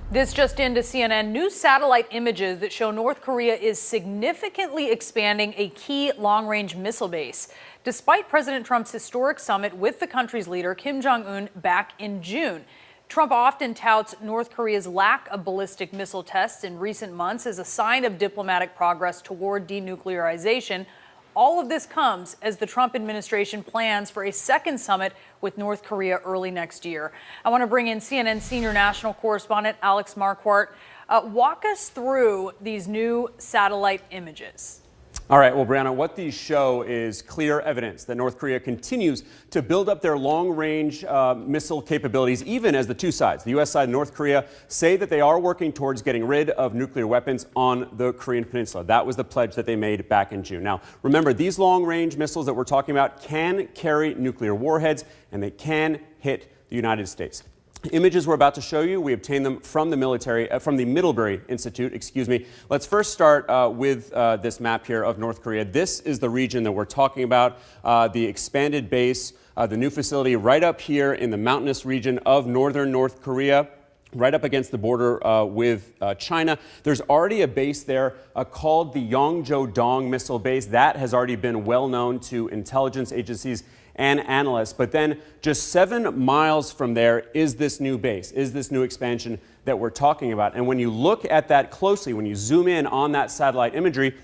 This just into CNN. New satellite images that show North Korea is significantly expanding a key long-range missile base, despite President Trump's historic summit with the country's leader, Kim Jong Un, back in June. Trump often touts North Korea's lack of ballistic missile tests in recent months as a sign of diplomatic progress toward denuclearization. All of this comes as the Trump administration plans for a second summit with North Korea early next year. I want to bring in CNN senior national correspondent Alex Marquardt. Walk us through these new satellite images. All right, well, Brianna, what these show is clear evidence that North Korea continues to build up their long-range missile capabilities, even as the two sides, the U.S. side and North Korea, say that they are working towards getting rid of nuclear weapons on the Korean Peninsula. That was the pledge that they made back in June. Now, remember, these long-range missiles that we're talking about can carry nuclear warheads, and they can hit the United States. Images we're about to show you, we obtained them from the Middlebury Institute, Let's first start with this map here of North Korea. This is the region that we're talking about, the expanded base, the new facility right up here in the mountainous region of northern North Korea, right up against the border with China. There's already a base there called the Yongjo-dong Missile Base. That has already been well known to intelligence agencies and analysts. But then just 7 miles from there is this new base, is this new expansion that we're talking about. And when you look at that closely, when you zoom in on that satellite imagery,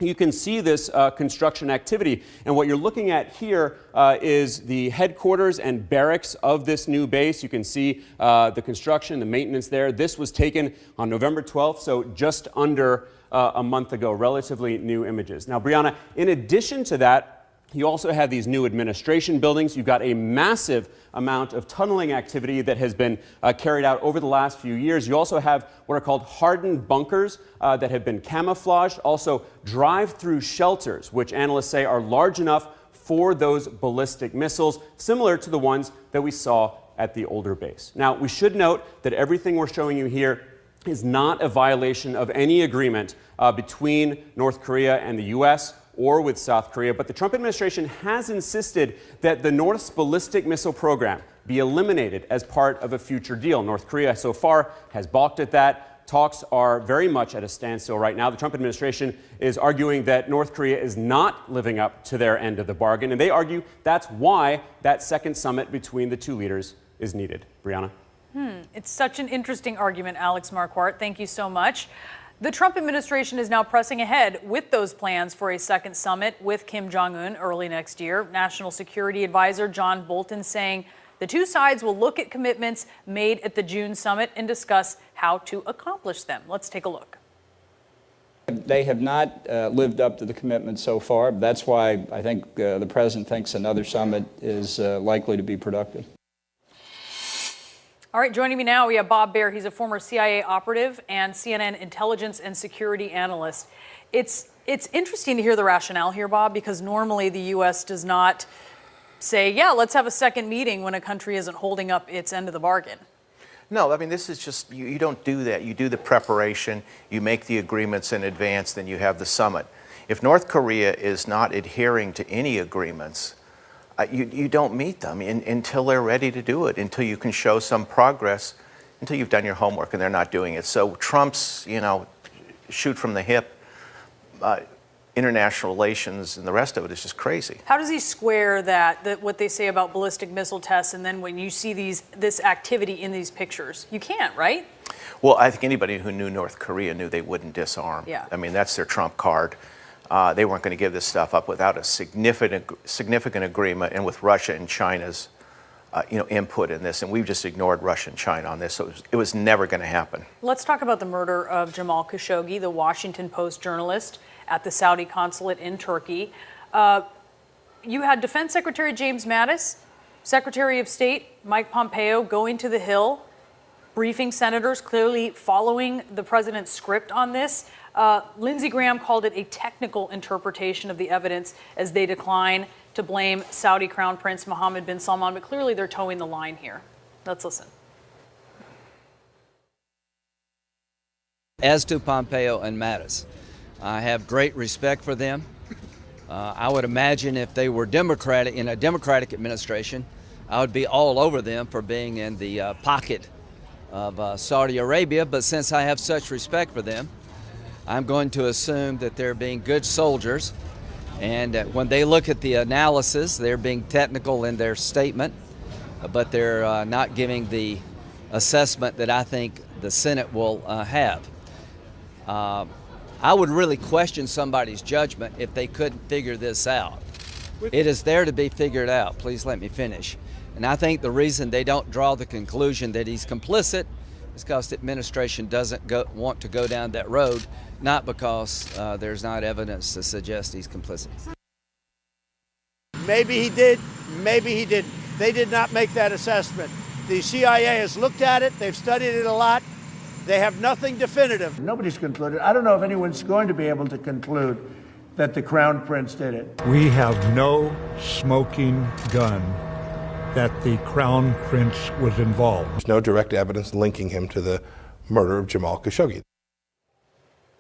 you can see this construction activity. And what you're looking at here is the headquarters and barracks of this new base. You can see the construction, the maintenance there. This was taken on November 12th, so just under a month ago, relatively new images. Now, Brianna, in addition to that, you also have these new administration buildings. You've got a massive amount of tunneling activity that has been carried out over the last few years. You also have what are called hardened bunkers that have been camouflaged. Also, drive-through shelters, which analysts say are large enough for those ballistic missiles, similar to the ones that we saw at the older base. Now, we should note that everything we're showing you here is not a violation of any agreement between North Korea and the U.S. or with South Korea, but the Trump administration has insisted that the North's ballistic missile program be eliminated as part of a future deal. North Korea so far has balked at that. Talks are very much at a standstill right now. The Trump administration is arguing that North Korea is not living up to their end of the bargain, and they argue that's why that second summit between the two leaders is needed. Brianna? It's such an interesting argument, Alex Marquardt. Thank you so much. The Trump administration is now pressing ahead with those plans for a second summit with Kim Jong Un early next year. National Security Advisor John Bolton saying the two sides will look at commitments made at the June summit and discuss how to accomplish them. Let's take a look. They have not lived up to the commitment so far. That's why I think the president thinks another summit is likely to be productive. All right, joining me now, we have Bob Baer. He's a former CIA operative and CNN intelligence and security analyst. It's interesting to hear the rationale here, Bob, because normally the U.S. does not say, yeah, let's have a second meeting when a country isn't holding up its end of the bargain. No, I mean, this is just, you don't do that. You do the preparation, you make the agreements in advance, then you have the summit. If North Korea is not adhering to any agreements, you don't meet them until they're ready to do it, until you can show some progress, until you've done your homework and they're not doing it. So Trump's, shoot from the hip, international relations and the rest of it is just crazy. How does he square that what they say about ballistic missile tests, and then when you see this activity in these pictures? You can't, right? Well, I think anybody who knew North Korea knew they wouldn't disarm. Yeah. I mean, that's their trump card. They weren't going to give this stuff up without a significant agreement, and with Russia and China's input in this, and we've just ignored Russia and China on this, so it was never going to happen. Let's talk about the murder of Jamal Khashoggi, the Washington Post journalist at the Saudi consulate in Turkey. You had Defense Secretary James Mattis, Secretary of State Mike Pompeo going to the Hill, briefing senators, clearly following the president's script on this. Lindsey Graham called it a technical interpretation of the evidence as they decline to blame Saudi Crown Prince Mohammed bin Salman, but clearly they're towing the line here. Let's listen. As to Pompeo and Mattis, I have great respect for them. I would imagine if they were in a Democratic administration, I would be all over them for being in the pocket of Saudi Arabia, but since I have such respect for them, I'm going to assume that they're being good soldiers, and when they look at the analysis, they're being technical in their statement, but they're not giving the assessment that I think the Senate will have. I would really question somebody's judgment if they couldn't figure this out. It is there to be figured out. Please let me finish. And I think the reason they don't draw the conclusion that he's complicit is because the administration doesn't want to go down that road, not because there's not evidence to suggest he's complicit. Maybe he did, maybe he didn't. They did not make that assessment. The CIA has looked at it, they've studied it a lot. They have nothing definitive. Nobody's concluded. I don't know if anyone's going to be able to conclude that the Crown Prince did it. We have no smoking gun that the Crown Prince was involved. There's no direct evidence linking him to the murder of Jamal Khashoggi.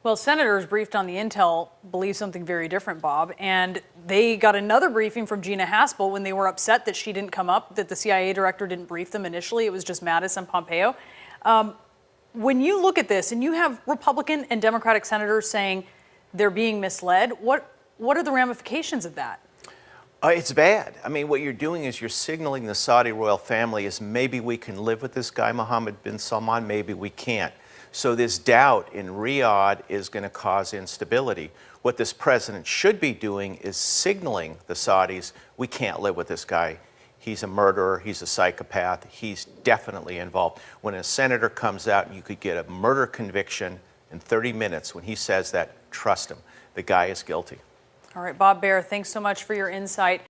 Well, senators briefed on the intel believe something very different, Bob, and they got another briefing from Gina Haspel when they were upset that she didn't come up, that the CIA director didn't brief them initially. It was just Mattis and Pompeo. When you look at this and you have Republican and Democratic senators saying they're being misled, what are the ramifications of that? It's bad. I mean, what you're doing is you're signaling the Saudi royal family is maybe we can live with this guy, Mohammed bin Salman, maybe we can't. So this doubt in Riyadh is going to cause instability. What this president should be doing is signaling the Saudis, we can't live with this guy. He's a murderer, he's a psychopath, he's definitely involved. When a senator comes out and you could get a murder conviction in 30 minutes, when he says that, trust him, the guy is guilty. All right, Bob Baer, thanks so much for your insight.